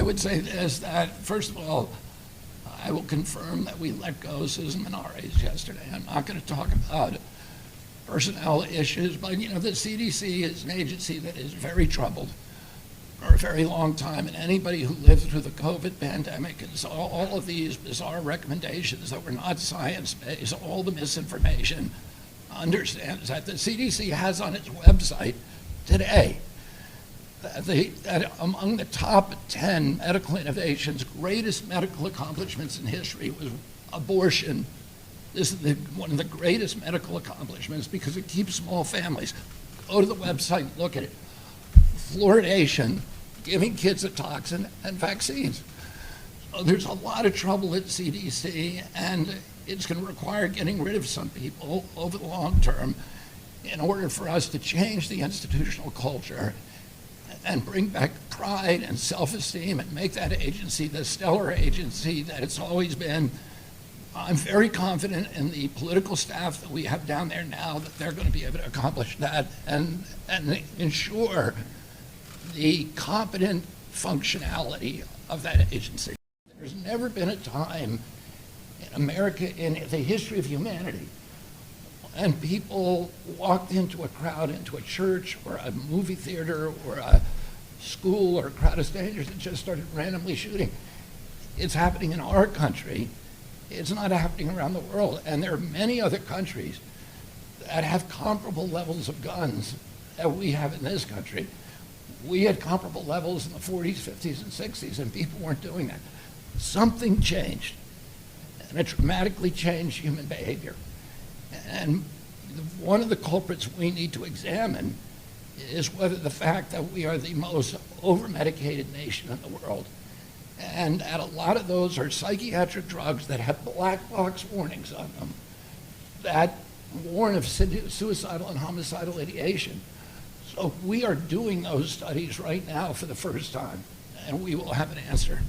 would say this, that first of all, I will confirm that we let go Susan Menares yesterday. I'm not going to talk about personnel issues, but the CDC is an agency that is very troubled for a very long time, and anybody who lived through the COVID pandemic and saw all of these bizarre recommendations that were not science-based, all the misinformation, understands that the CDC has on its website today that among the top 10 medical innovations, greatest medical accomplishments in history was abortion. This is one of the greatest medical accomplishments because it keeps small families. Go to the website, look at it. Fluoridation, giving kids a toxin, and vaccines. So there's a lot of trouble at CDC, and it's going to require getting rid of some people over the long term in order for us to change the institutional culture and bring back pride and self-esteem and make that agency the stellar agency that it's always been. I'm very confident in the political staff that we have down there now that they're going to be able to accomplish that and ensure the competent functionality of that agency. There's never been a time in America, in the history of humanity, and people walked into a crowd, into a church or a movie theater or a school or a crowd of strangers and just started randomly shooting. It's happening in our country. It's not happening around the world. And there are many other countries that have comparable levels of guns that we have in this country. We had comparable levels in the 40s, 50s, and 60s, and people weren't doing that. Something changed, and it dramatically changed human behavior. And one of the culprits we need to examine is whether the fact that we are the most over-medicated nation in the world, and that a lot of those are psychiatric drugs that have black box warnings on them that warn of suicidal and homicidal ideation. So we are doing those studies right now for the first time, and we will have an answer.